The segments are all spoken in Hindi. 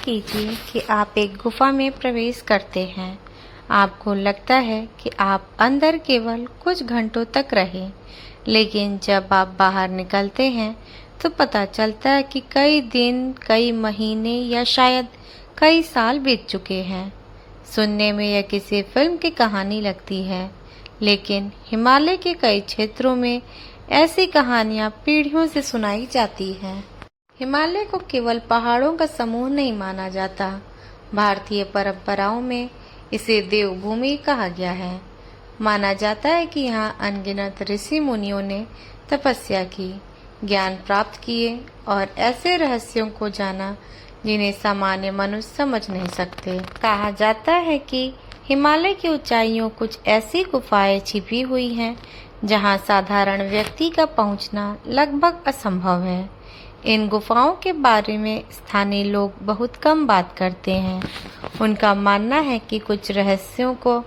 कीजिए कि आप एक गुफा में प्रवेश करते हैं। आपको लगता है कि आप अंदर केवल कुछ घंटों तक रहे, लेकिन जब आप बाहर निकलते हैं तो पता चलता है कि कई दिन, कई महीने या शायद कई साल बीत चुके हैं। सुनने में यह किसी फिल्म की कहानी लगती है, लेकिन हिमालय के कई क्षेत्रों में ऐसी कहानियां पीढ़ियों से सुनाई जाती हैं। हिमालय को केवल पहाड़ों का समूह नहीं माना जाता। भारतीय परंपराओं में इसे देवभूमि कहा गया है। माना जाता है कि यहाँ अनगिनत ऋषि मुनियों ने तपस्या की, ज्ञान प्राप्त किए और ऐसे रहस्यों को जाना जिन्हें सामान्य मनुष्य समझ नहीं सकते। कहा जाता है कि हिमालय की ऊंचाइयों कुछ ऐसी गुफाएं छिपी हुई हैं जहां साधारण व्यक्ति का पहुंचना लगभग असंभव है। इन गुफाओं के बारे में स्थानीय लोग बहुत कम बात करते हैं। उनका मानना है कि कुछ रहस्यों को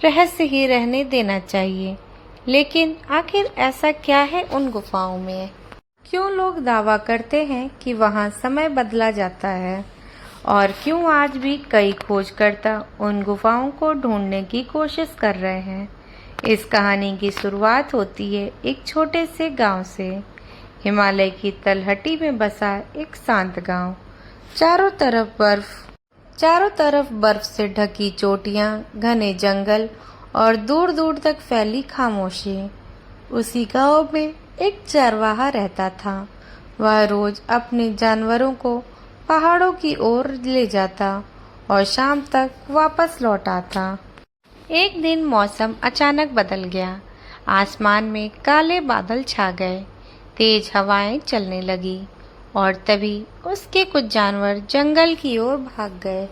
रहस्य ही रहने देना चाहिए। लेकिन आखिर ऐसा क्या है उन गुफाओं में? क्यों लोग दावा करते हैं कि वहां समय बदला जाता है? और क्यों आज भी कई खोजकर्ता उन गुफाओं को ढूंढने की कोशिश कर रहे हैं? इस कहानी की शुरुआत होती है एक छोटे से गांव से। हिमालय की तलहटी में बसा एक शांत गांव। चारों तरफ बर्फ से ढकी चोटियां, घने जंगल और दूर दूर तक फैली खामोशी। उसी गांव में एक चरवाहा रहता था। वह रोज अपने जानवरों को पहाड़ों की ओर ले जाता और शाम तक वापस लौट आता। एक दिन मौसम अचानक बदल गया। आसमान में काले बादल छा गए, तेज हवाएं चलने लगी और तभी उसके कुछ जानवर जंगल की ओर भाग गए।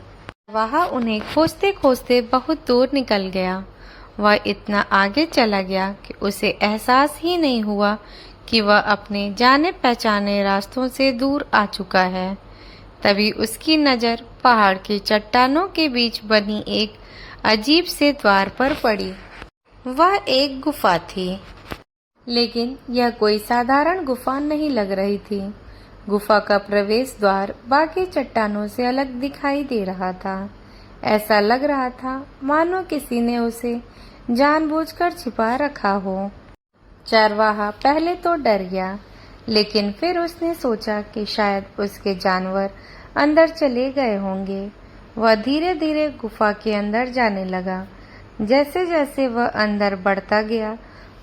वह उन्हें खोजते खोजते बहुत दूर निकल गया। वह इतना आगे चला गया कि उसे एहसास ही नहीं हुआ कि वह अपने जाने पहचाने रास्तों से दूर आ चुका है। तभी उसकी नज़र पहाड़ की चट्टानों के बीच बनी एक अजीब से द्वार पर पड़ी। वह एक गुफा थी, लेकिन यह कोई साधारण गुफा नहीं लग रही थी। गुफा का प्रवेश द्वार बाकी चट्टानों से अलग दिखाई दे रहा था। ऐसा लग रहा था मानो किसी ने उसे जानबूझकर छिपा रखा हो। चरवाहा पहले तो डर गया, लेकिन फिर उसने सोचा कि शायद उसके जानवर अंदर चले गए होंगे। वह धीरे धीरे गुफा के अंदर जाने लगा। जैसे जैसे वह अंदर बढ़ता गया,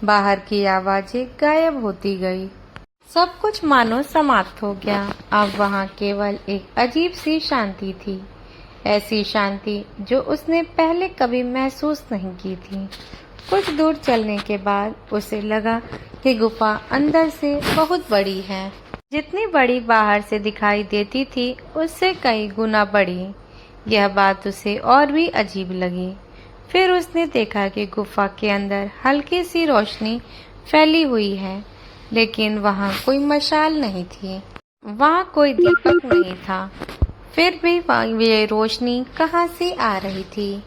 बाहर की आवाजें गायब होती गई। सब कुछ मानो समाप्त हो गया। अब वहाँ केवल एक अजीब सी शांति थी, ऐसी शांति जो उसने पहले कभी महसूस नहीं की थी। कुछ दूर चलने के बाद उसे लगा कि गुफा अंदर से बहुत बड़ी है। जितनी बड़ी बाहर से दिखाई देती थी, उससे कई गुना बड़ी। यह बात उसे और भी अजीब लगी। फिर उसने देखा कि गुफा के अंदर हल्की सी रोशनी फैली हुई है, लेकिन वहाँ कोई मशाल नहीं थी, वहाँ कोई दीपक नहीं था। फिर भी ये रोशनी कहाँ से आ रही थी?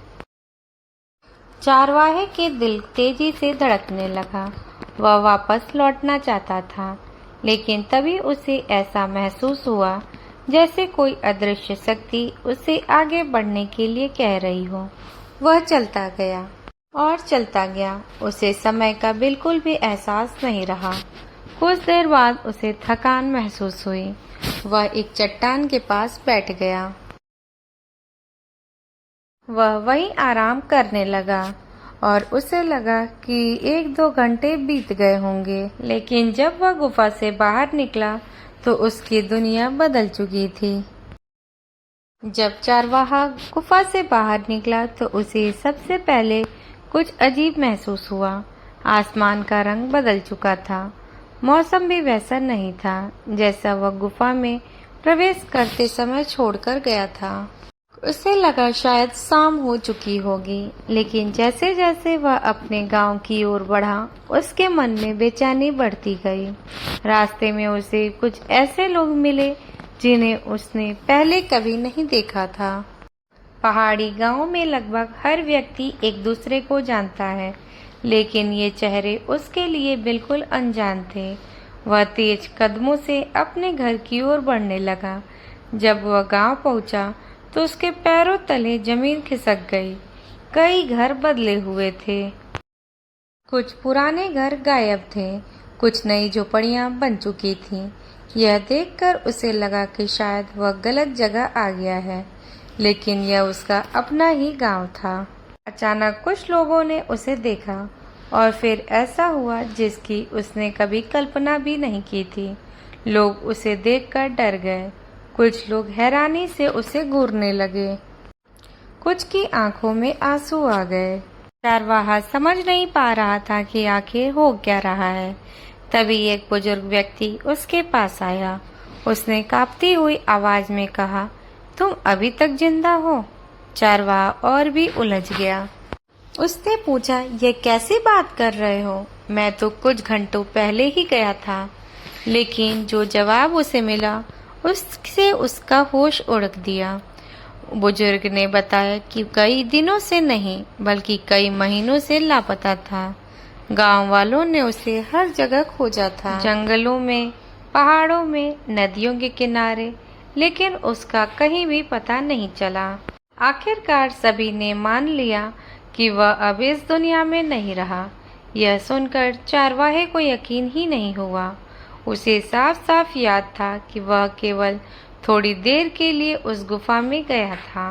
चरवाहे के दिल तेजी से धड़कने लगा। वह वापस लौटना चाहता था, लेकिन तभी उसे ऐसा महसूस हुआ जैसे कोई अदृश्य शक्ति उसे आगे बढ़ने के लिए कह रही हो। वह चलता गया और चलता गया। उसे समय का बिल्कुल भी एहसास नहीं रहा। कुछ देर बाद उसे थकान महसूस हुई। वह एक चट्टान के पास बैठ गया। वह वहीं आराम करने लगा और उसे लगा कि 1-2 घंटे बीत गए होंगे। लेकिन जब वह गुफा से बाहर निकला तो उसकी दुनिया बदल चुकी थी। जब चरवाहा गुफा से बाहर निकला तो उसे सबसे पहले कुछ अजीब महसूस हुआ। आसमान का रंग बदल चुका था। मौसम भी वैसा नहीं था जैसा वह गुफा में प्रवेश करते समय छोड़कर गया था। उसे लगा शायद शाम हो चुकी होगी, लेकिन जैसे जैसे वह अपने गांव की ओर बढ़ा, उसके मन में बेचैनी बढ़ती गई। रास्ते में उसे कुछ ऐसे लोग मिले जिन्हें उसने पहले कभी नहीं देखा था। पहाड़ी गांव में लगभग हर व्यक्ति एक दूसरे को जानता है, लेकिन ये चेहरे उसके लिए बिल्कुल अनजान थे। वह तेज कदमों से अपने घर की ओर बढ़ने लगा। जब वह गांव पहुंचा तो उसके पैरों तले जमीन खिसक गई। कई घर बदले हुए थे। कुछ पुराने घर गायब थे, कुछ नई झोपड़ियां बन चुकी थीं। यह देखकर उसे लगा कि शायद वह गलत जगह आ गया है, लेकिन यह उसका अपना ही गांव था। अचानक कुछ लोगों ने उसे देखा और फिर ऐसा हुआ जिसकी उसने कभी कल्पना भी नहीं की थी। लोग उसे देखकर डर गए। कुछ लोग हैरानी से उसे घूरने लगे, कुछ की आंखों में आंसू आ गए। चरवाहा समझ नहीं पा रहा था कि आखिर हो क्या रहा है। तभी एक बुजुर्ग व्यक्ति उसके पास आया। उसने कांपती हुई आवाज में कहा, तुम अभी तक जिंदा हो? चरवाहा और भी उलझ गया। उसने पूछा, ये कैसी बात कर रहे हो? मैं तो कुछ घंटों पहले ही गया था। लेकिन जो जवाब उसे मिला उससे उसका होश उड़ दिया। बुजुर्ग ने बताया कि कई दिनों से नहीं बल्कि कई महीनों से लापता था। गांव वालों ने उसे हर जगह खोजा था, जंगलों में, पहाड़ों में, नदियों के किनारे, लेकिन उसका कहीं भी पता नहीं चला। आखिरकार सभी ने मान लिया कि वह अब इस दुनिया में नहीं रहा। यह सुनकर चरवाहे को यकीन ही नहीं हुआ। उसे साफ साफ याद था कि वह केवल थोड़ी देर के लिए उस गुफा में गया था।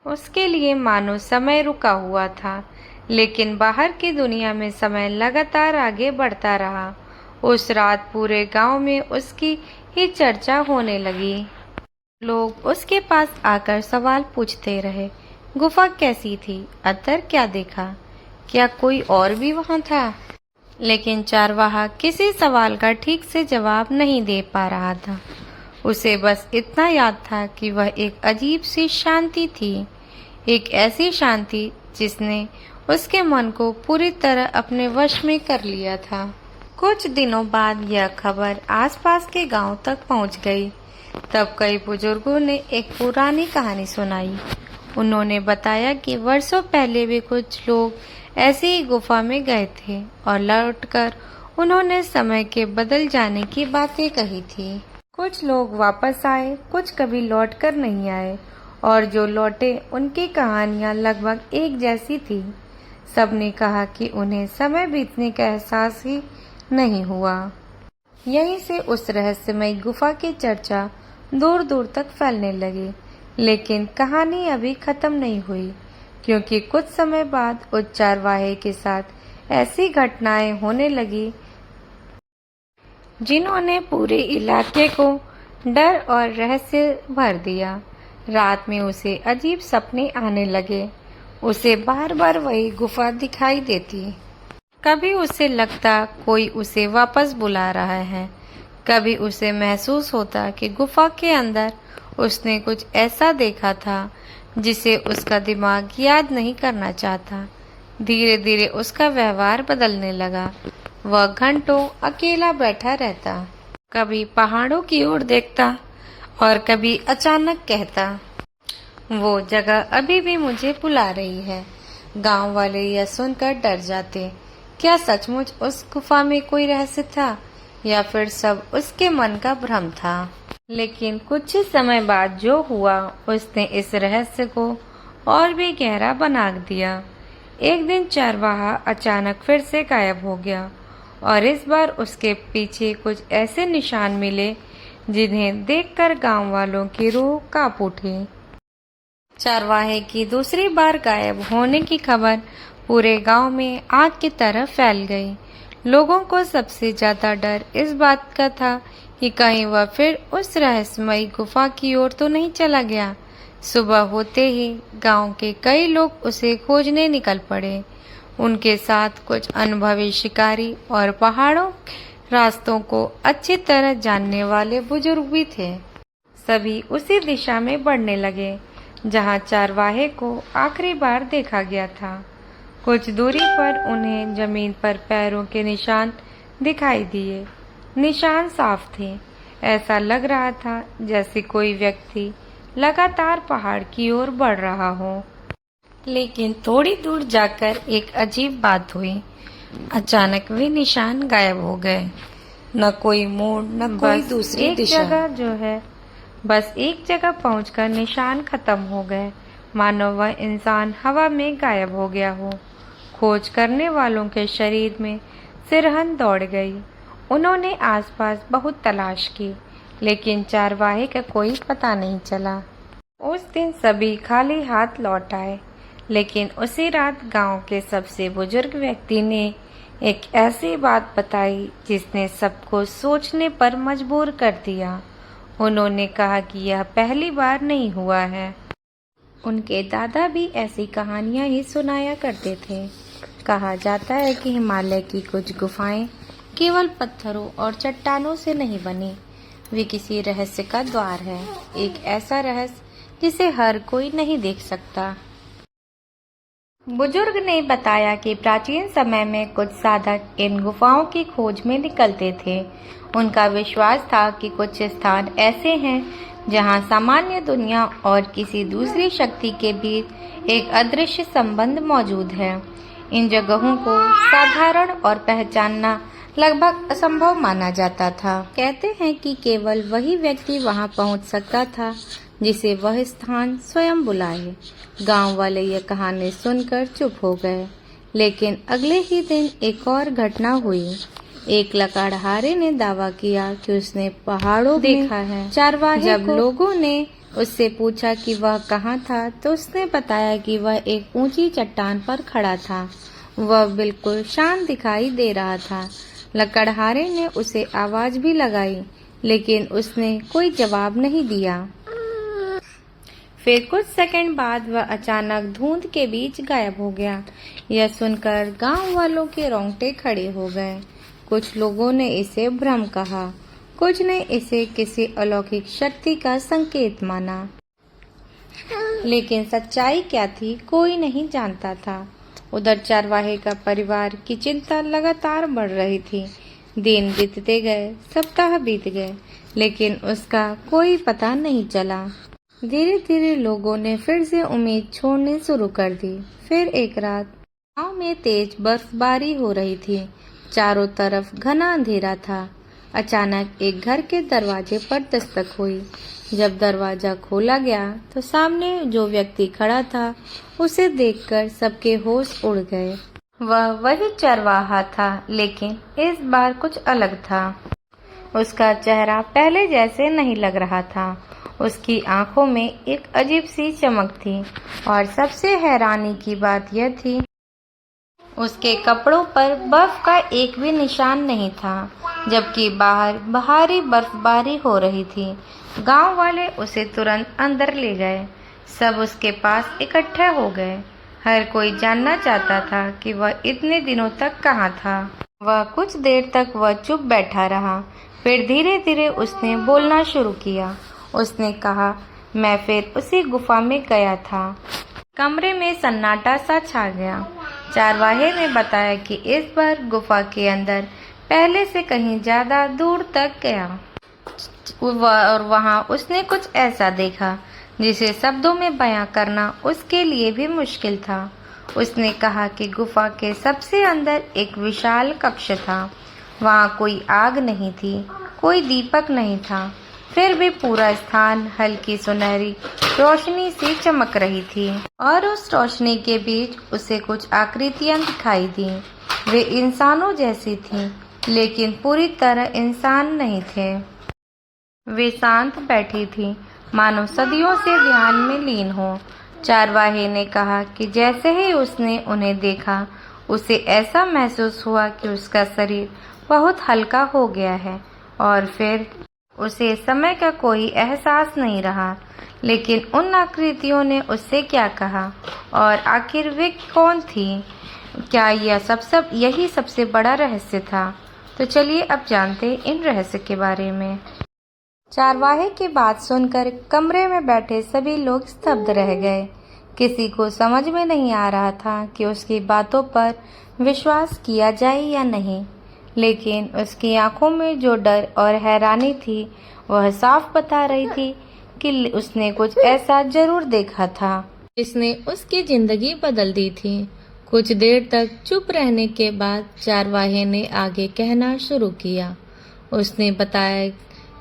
उसके लिए मानो समय रुका हुआ था, लेकिन बाहर की दुनिया में समय लगातार आगे बढ़ता रहा। उस रात पूरे गांव में उसकी ही चर्चा होने लगी। लोग उसके पास आकर सवाल पूछते रहे, गुफा कैसी थी? अंदर क्या देखा? क्या कोई और भी वहां था? लेकिन चरवाहा किसी सवाल का ठीक से जवाब नहीं दे पा रहा था। उसे बस इतना याद था कि वह एक अजीब सी शांति थी, एक ऐसी शांति जिसने उसके मन को पूरी तरह अपने वश में कर लिया था। कुछ दिनों बाद यह खबर आसपास के गांव तक पहुंच गई। तब कई बुजुर्गों ने एक पुरानी कहानी सुनाई। उन्होंने बताया कि वर्षों पहले भी कुछ लोग ऐसी ही गुफा में गए थे और लौटकर उन्होंने समय के बदल जाने की बातें कही थी। कुछ लोग वापस आए, कुछ कभी लौटकर नहीं आए, और जो लौटे उनकी कहानियां लगभग एक जैसी थी। सबने कहा कि उन्हें समय बीतने का एहसास ही नहीं हुआ। यहीं से उस रहस्यमयी गुफा की चर्चा दूर दूर तक फैलने लगी। लेकिन कहानी अभी खत्म नहीं हुई, क्योंकि कुछ समय बाद उस चरवाहे के साथ ऐसी घटनाएं होने लगी जिन्होंने पूरे इलाके को डर और रहस्य भर दिया। रात में उसे अजीब सपने आने लगे। उसे बार बार वही गुफा दिखाई देती। कभी उसे लगता कोई उसे वापस बुला रहा है, कभी उसे महसूस होता कि गुफा के अंदर उसने कुछ ऐसा देखा था जिसे उसका दिमाग याद नहीं करना चाहता। धीरे धीरे उसका व्यवहार बदलने लगा। वह घंटों अकेला बैठा रहता, कभी पहाड़ों की ओर देखता और कभी अचानक कहता, वो जगह अभी भी मुझे बुला रही है। गांव वाले यह सुनकर डर जाते। क्या सचमुच उस गुफा में कोई रहस्य था या फिर सब उसके मन का भ्रम था? लेकिन कुछ ही समय बाद जो हुआ उसने इस रहस्य को और भी गहरा बना दिया। एक दिन चरवाहा अचानक फिर से गायब हो गया और इस बार उसके पीछे कुछ ऐसे निशान मिले जिन्हें देखकर गांव वालों की रूह कांप उठी। चरवाहे की दूसरी बार गायब होने की खबर पूरे गांव में आग की तरह फैल गई। लोगों को सबसे ज्यादा डर इस बात का था कि कहीं वह फिर उस रहस्यमयी गुफा की ओर तो नहीं चला गया। सुबह होते ही गांव के कई लोग उसे खोजने निकल पड़े। उनके साथ कुछ अनुभवी शिकारी और पहाड़ों रास्तों को अच्छी तरह जानने वाले बुजुर्ग भी थे। सभी उसी दिशा में बढ़ने लगे जहां चरवाहे को आखिरी बार देखा गया था। कुछ दूरी पर उन्हें जमीन पर पैरों के निशान दिखाई दिए। निशान साफ थे। ऐसा लग रहा था जैसे कोई व्यक्ति लगातार पहाड़ की ओर बढ़ रहा हो। लेकिन थोड़ी दूर जाकर एक अजीब बात हुई। अचानक वे निशान गायब हो गए। न कोई मोड़, न कोई दूसरी दिशा। एक जगह जो है बस एक जगह पहुंचकर निशान खत्म हो गए, मानो वह इंसान हवा में गायब हो गया हो। खोज करने वालों के शरीर में सिरहन दौड़ गई। उन्होंने आसपास बहुत तलाश की, लेकिन चारवाहे का कोई पता नहीं चला। उस दिन सभी खाली हाथ लौट आए, लेकिन उसी रात गांव के सबसे बुजुर्ग व्यक्ति ने एक ऐसी बात बताई जिसने सबको सोचने पर मजबूर कर दिया। उन्होंने कहा कि यह पहली बार नहीं हुआ है। उनके दादा भी ऐसी कहानियां ही सुनाया करते थे। कहा जाता है कि हिमालय की कुछ गुफाएं केवल पत्थरों और चट्टानों से नहीं बनी, वे किसी रहस्य का द्वार है, एक ऐसा रहस्य जिसे हर कोई नहीं देख सकता। बुजुर्ग ने बताया कि प्राचीन समय में कुछ साधक इन गुफाओं की खोज में निकलते थे। उनका विश्वास था कि कुछ स्थान ऐसे हैं जहां सामान्य दुनिया और किसी दूसरी शक्ति के बीच एक अदृश्य संबंध मौजूद है। इन जगहों को साधारण और पहचानना लगभग असंभव माना जाता था। कहते हैं कि केवल वही व्यक्ति वहां पहुंच सकता था जिसे वह स्थान स्वयं बुलाए। गांव वाले यह कहानी सुनकर चुप हो गए, लेकिन अगले ही दिन एक और घटना हुई। एक लकड़हारे ने दावा किया कि उसने पहाड़ों देखा है। चारवाहे जब लोगों ने उससे पूछा कि वह कहाँ था, तो उसने बताया कि वह एक ऊंची चट्टान पर खड़ा था। वह बिल्कुल शांत दिखाई दे रहा था। लकड़हारे ने उसे आवाज भी लगाई, लेकिन उसने कोई जवाब नहीं दिया। फिर कुछ सेकंड बाद वह अचानक धुंध के बीच गायब हो गया। यह सुनकर गांव वालों के रोंगटे खड़े हो गए। कुछ लोगों ने इसे भ्रम कहा, कुछ ने इसे किसी अलौकिक शक्ति का संकेत माना, लेकिन सच्चाई क्या थी कोई नहीं जानता था। उधर चारवाहे का परिवार की चिंता लगातार बढ़ रही थी। दिन बीतते गए, सप्ताह बीत गए, लेकिन उसका कोई पता नहीं चला। धीरे धीरे लोगों ने फिर से उम्मीद छोड़नी शुरू कर दी। फिर एक रात गांव में तेज बर्फबारी हो रही थी। चारों तरफ घना अंधेरा था। अचानक एक घर के दरवाजे पर दस्तक हुई। जब दरवाजा खोला गया तो सामने जो व्यक्ति खड़ा था, उसे देखकर सबके होश उड़ गए। वह वही चरवाहा था, लेकिन इस बार कुछ अलग था। उसका चेहरा पहले जैसे नहीं लग रहा था। उसकी आंखों में एक अजीब सी चमक थी, और सबसे हैरानी की बात यह थी, उसके कपड़ों पर बर्फ का एक भी निशान नहीं था, जबकि बाहर भारी बर्फबारी हो रही थी। गांव वाले उसे तुरंत अंदर ले गए। सब उसके पास इकट्ठे हो गए। हर कोई जानना चाहता था कि वह इतने दिनों तक कहाँ था। वह कुछ देर तक वह चुप बैठा रहा। फिर धीरे धीरे उसने बोलना शुरू किया। उसने कहा, मैं फिर उसी गुफा में गया था। कमरे में सन्नाटा सा छा गया। चारवाहे ने बताया कि इस बार गुफा के अंदर पहले से कहीं ज्यादा दूर तक गया और वहां उसने कुछ ऐसा देखा जिसे शब्दों में बयां करना उसके लिए भी मुश्किल था। उसने कहा कि गुफा के सबसे अंदर एक विशाल कक्ष था। वहां कोई आग नहीं थी, कोई दीपक नहीं था, फिर भी पूरा स्थान हल्की सुनहरी रोशनी से चमक रही थी, और उस रोशनी के बीच उसे कुछ आकृतियां दिखाई दी। वे इंसानों जैसी थीं, लेकिन पूरी तरह इंसान नहीं थे। वे शांत बैठी थीं, मानो सदियों से ध्यान में लीन हो। चारवाहे ने कहा कि जैसे ही उसने उन्हें देखा, उसे ऐसा महसूस हुआ कि उसका शरीर बहुत हल्का हो गया है, और फिर उसे समय का कोई एहसास नहीं रहा। लेकिन उन आकृतियों ने उससे क्या कहा, और आखिर वे कौन थी? क्या यह यही सबसे बड़ा रहस्य था? तो चलिए अब जानते इन रहस्य के बारे में। चारवाहे की बात सुनकर कमरे में बैठे सभी लोग स्तब्ध रह गए। किसी को समझ में नहीं आ रहा था कि उसकी बातों पर विश्वास किया जाए या नहीं, लेकिन उसकी आंखों में जो डर और हैरानी थी, वह साफ बता रही थी कि उसने कुछ ऐसा जरूर देखा था जिसने उसकी जिंदगी बदल दी थी। कुछ देर तक चुप रहने के बाद चारवाहे ने आगे कहना शुरू किया। उसने बताया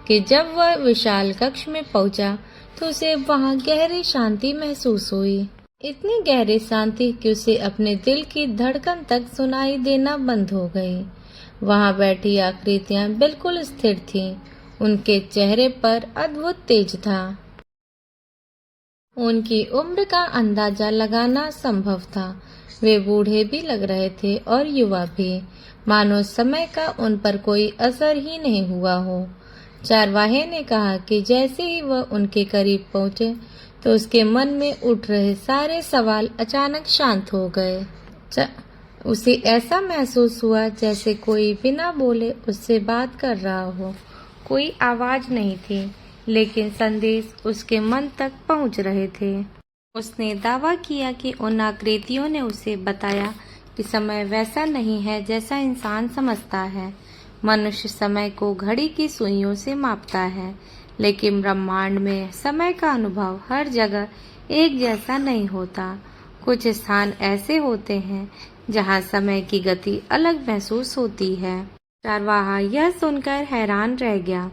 कि जब वह विशाल कक्ष में पहुंचा तो उसे वहां गहरी शांति महसूस हुई। इतनी गहरी शांति कि उसे अपने दिल की धड़कन तक सुनाई देना बंद हो गई। वहां बैठी आकृतियां बिल्कुल स्थिर थीं। उनके चेहरे पर अद्भुत तेज था। उनकी उम्र का अंदाजा लगाना संभव था। वे बूढ़े भी लग रहे थे और युवा भी, मानो समय का उन पर कोई असर ही नहीं हुआ हो। चारवाहे ने कहा कि जैसे ही वह उनके करीब पहुंचे तो उसके मन में उठ रहे सारे सवाल अचानक शांत हो गए। उसे ऐसा महसूस हुआ जैसे कोई बिना बोले उससे बात कर रहा हो। कोई आवाज नहीं थी, लेकिन संदेश उसके मन तक पहुंच रहे थे। उसने दावा किया कि उन आकृतियों ने उसे बताया कि समय वैसा नहीं है जैसा इंसान समझता है। मनुष्य समय को घड़ी की सुइयों से मापता है, लेकिन ब्रह्मांड में समय का अनुभव हर जगह एक जैसा नहीं होता। कुछ स्थान ऐसे होते हैं जहां समय की गति अलग महसूस होती है। चारवाहा यह सुनकर हैरान रह गया।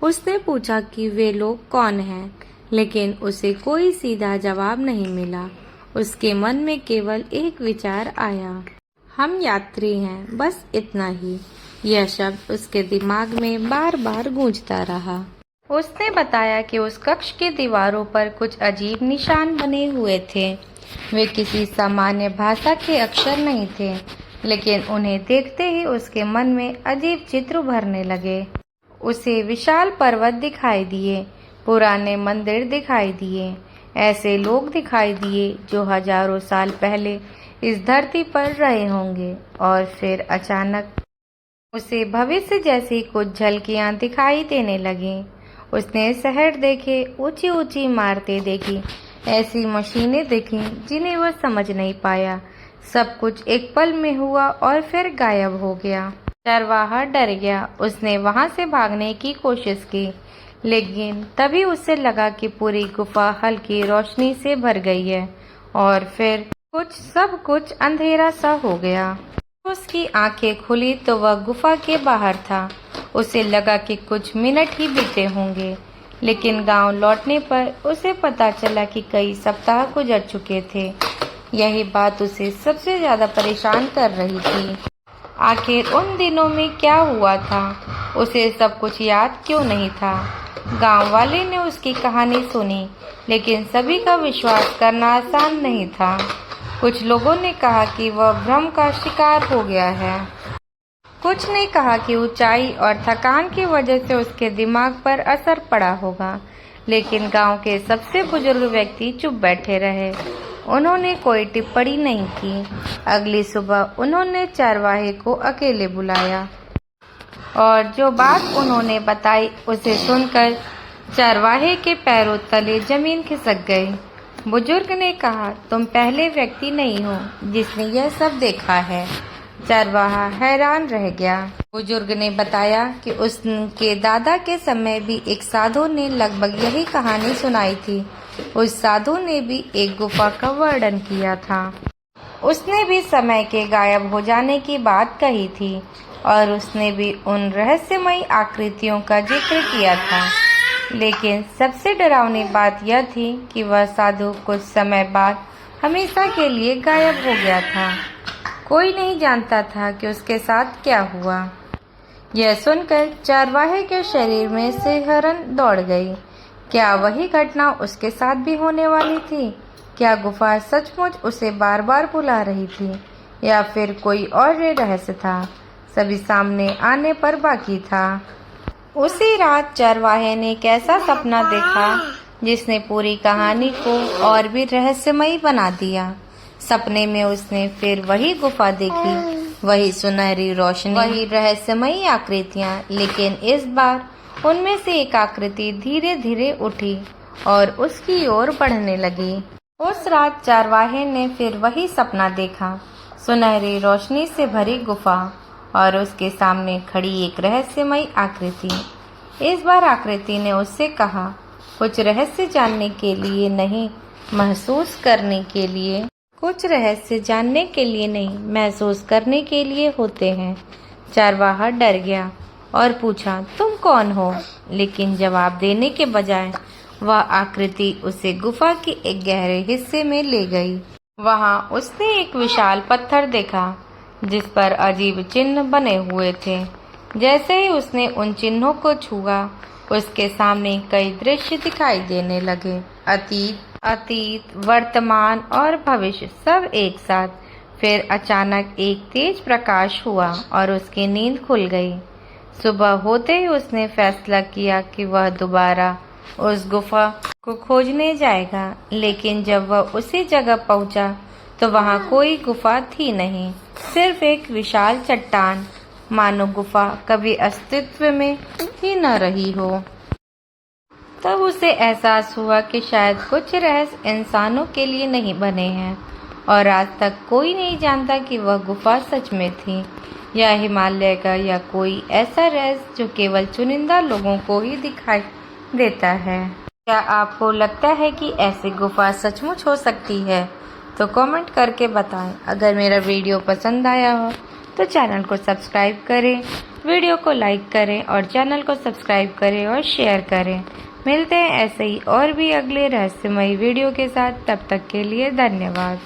उसने पूछा कि वे लोग कौन हैं, लेकिन उसे कोई सीधा जवाब नहीं मिला। उसके मन में केवल एक विचार आया, हम यात्री हैं, बस इतना ही। यह शब्द उसके दिमाग में बार बार गूंजता रहा। उसने बताया कि उस कक्ष की दीवारों पर कुछ अजीब निशान बने हुए थे। वे किसी सामान्य भाषा के अक्षर नहीं थे, लेकिन उन्हें देखते ही उसके मन में अजीब चित्र उभरने लगे। उसे विशाल पर्वत दिखाई दिए, पुराने मंदिर दिखाई दिए, ऐसे लोग दिखाई दिए जो हजारों साल पहले इस धरती पर रहे होंगे। और फिर अचानक उसे भविष्य जैसी कुछ झलकियां दिखाई देने लगीं। उसने शहर देखे, ऊंची ऊंची इमारतें देखी, ऐसी मशीनें देखी जिन्हें वह समझ नहीं पाया। सब कुछ एक पल में हुआ और फिर गायब हो गया। चरवाहा डर गया। उसने वहां से भागने की कोशिश की, लेकिन तभी उसे लगा कि पूरी गुफा हल्की रोशनी से भर गई है। और फिर सब कुछ अंधेरा सा हो गया। उसकी आंखें खुली तो वह गुफा के बाहर था। उसे लगा कि कुछ मिनट ही बीते होंगे, लेकिन गांव लौटने पर उसे पता चला कि कई सप्ताह गुजर चुके थे। यही बात उसे सबसे ज्यादा परेशान कर रही थी। आखिर उन दिनों में क्या हुआ था? उसे सब कुछ याद क्यों नहीं था? गांव वाले ने उसकी कहानी सुनी, लेकिन सभी का विश्वास करना आसान नहीं था। कुछ लोगों ने कहा कि वह भ्रम का शिकार हो गया है। कुछ ने कहा कि ऊंचाई और थकान की वजह से उसके दिमाग पर असर पड़ा होगा, लेकिन गांव के सबसे बुजुर्ग व्यक्ति चुप बैठे रहे। उन्होंने कोई टिप्पणी नहीं की। अगली सुबह उन्होंने चरवाहे को अकेले बुलाया और जो बात उन्होंने बताई उसे सुनकर चरवाहे के पैरों तले जमीन खिसक गई। बुजुर्ग ने कहा, तुम पहले व्यक्ति नहीं हो जिसने यह सब देखा है। चरवाहा हैरान रह गया। बुजुर्ग ने बताया कि उसके दादा के समय भी एक साधु ने लगभग यही कहानी सुनाई थी। उस साधु ने भी एक गुफा का वर्णन किया था। उसने भी समय के गायब हो जाने की बात कही थी और उसने भी उन रहस्यमयी आकृतियों का जिक्र किया था। लेकिन सबसे डरावनी बात यह थी कि वह साधु कुछ समय बाद हमेशा के लिए गायब हो गया था। कोई नहीं जानता था कि उसके साथ क्या हुआ। यह सुनकर चरवाहे के शरीर में सिहरन दौड़ गई। क्या वही घटना उसके साथ भी होने वाली थी? क्या गुफा सचमुच उसे बार बार बुला रही थी, या फिर कोई और रहस्य था सभी सामने आने पर बाकी था? उसी रात चरवाहे ने एक ऐसा सपना देखा जिसने पूरी कहानी को और भी रहस्यमयी बना दिया। सपने में उसने फिर वही गुफा देखी, वही सुनहरी रोशनी, वही रहस्यमयी आकृतियां, लेकिन इस बार उनमें से एक आकृति धीरे धीरे उठी और उसकी ओर बढ़ने लगी। उस रात चरवाहे ने फिर वही सपना देखा, सुनहरी रोशनी से भरी गुफा और उसके सामने खड़ी एक रहस्यमयी आकृति। इस बार आकृति ने उससे कहा, कुछ रहस्य जानने के लिए नहीं, महसूस करने के लिए। कुछ रहस्य जानने के लिए नहीं, महसूस करने के लिए होते हैं। चरवाहा डर गया। और पूछा, तुम कौन हो? लेकिन जवाब देने के बजाय वह आकृति उसे गुफा के एक गहरे हिस्से में ले गई। वहां उसने एक विशाल पत्थर देखा जिस पर अजीब चिन्ह बने हुए थे। जैसे ही उसने उन चिन्हों को छुआ, उसके सामने कई दृश्य दिखाई देने लगे। अतीत, वर्तमान और भविष्य सब एक साथ। फिर अचानक एक तेज प्रकाश हुआ और उसकी नींद खुल गई। सुबह होते ही उसने फैसला किया कि वह दोबारा उस गुफा को खोजने जाएगा। लेकिन जब वह उसी जगह पहुंचा तो वहां कोई गुफा थी नहीं, सिर्फ एक विशाल चट्टान, मानो गुफा कभी अस्तित्व में ही न रही हो। तब उसे एहसास हुआ कि शायद कुछ रहस्य इंसानों के लिए नहीं बने हैं और आज तक कोई नहीं जानता कि वह गुफा सच में थी या हिमालय का या कोई ऐसा रहस्य जो केवल चुनिंदा लोगों को ही दिखाई देता है। क्या आपको लगता है कि ऐसी गुफा सचमुच हो सकती है? तो कमेंट करके बताएं। अगर मेरा वीडियो पसंद आया हो तो चैनल को सब्सक्राइब करें, वीडियो को लाइक करें और चैनल को सब्सक्राइब करें और शेयर करें। मिलते हैं ऐसे ही और भी अगले रहस्यमयी वीडियो के साथ। तब तक के लिए धन्यवाद।